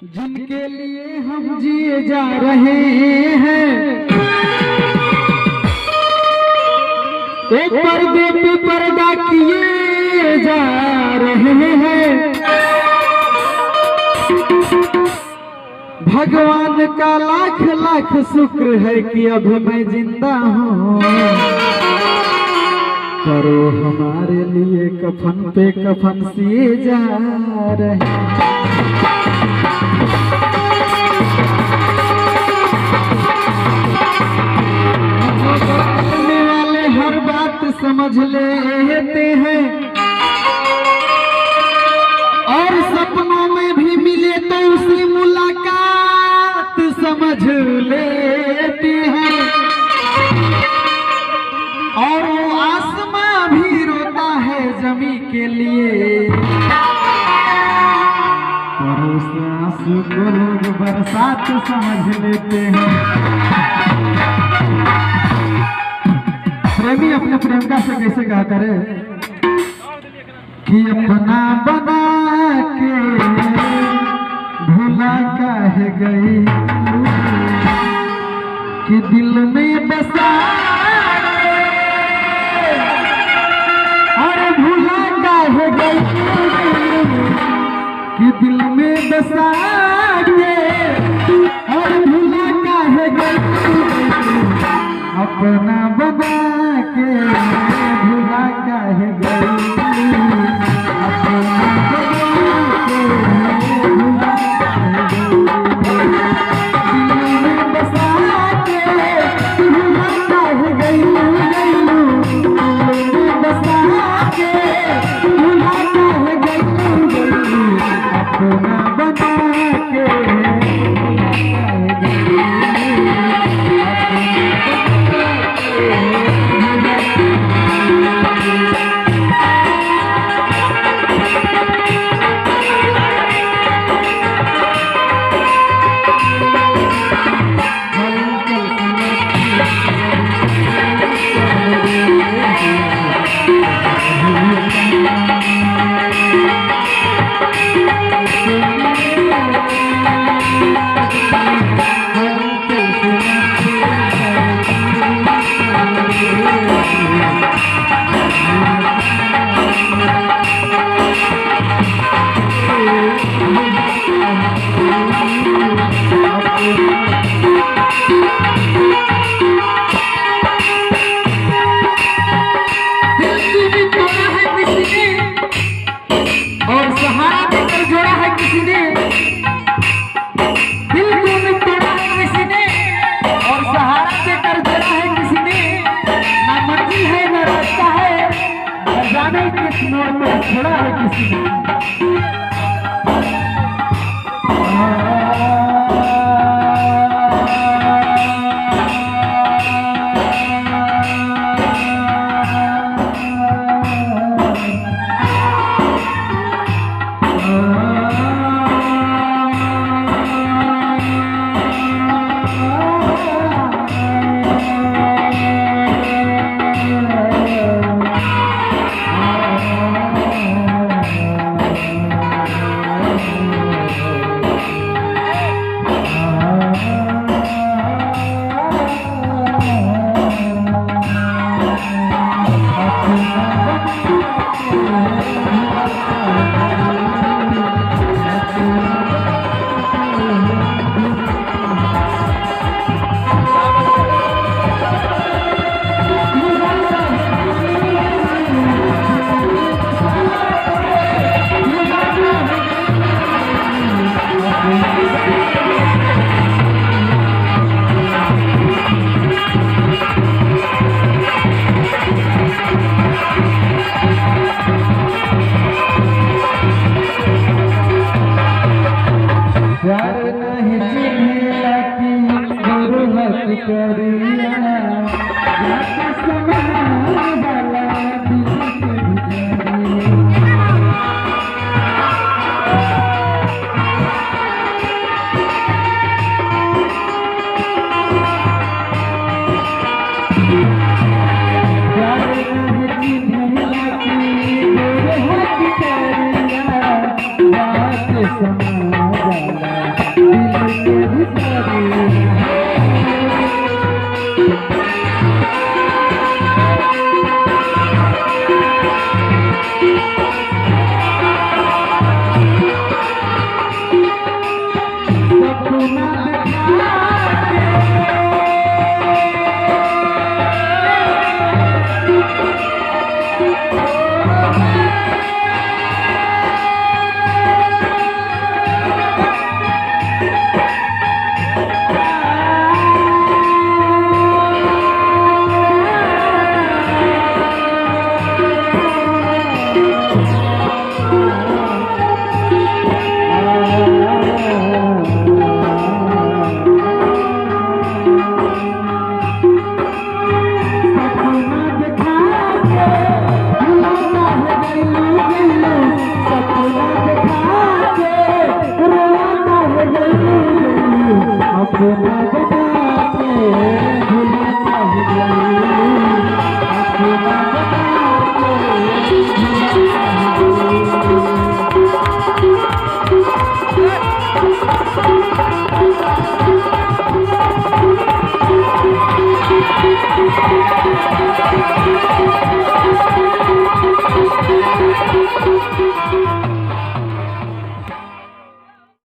जिनके लिए हम जिए जा रहे हैं, एक पर्दे पे पर्दा किए जा रहे हैं। भगवान का लाख लाख शुक्र है कि अभी मैं जिंदा हूँ। करो हमारे लिए कफन पे कफन सिए जा रहे हैं। हर बात समझ लेते हैं और सपनों में भी मिले तो उसी मुलाकात समझ लेते हैं। और वो आसमां भी रोता है जमी के लिए, और उस आंसू को लोग बरसात समझ लेते हैं। प्रेमी अपने प्रेमिका से कैसे कहा करे कि अपना बना के भुला काहे गई, कि दिल में बसा और भुला काहे गई, कि दिल में बसा के और भुला काहे गई। अपना बना के भुला काहे गई, अपना बना के भुला काहे गई, दिल में बसा के भुला काहे गई, दिल में बसा के भुला काहे गई, अपना बना के छोड़ा है किसी ने। समा जाला अपना बन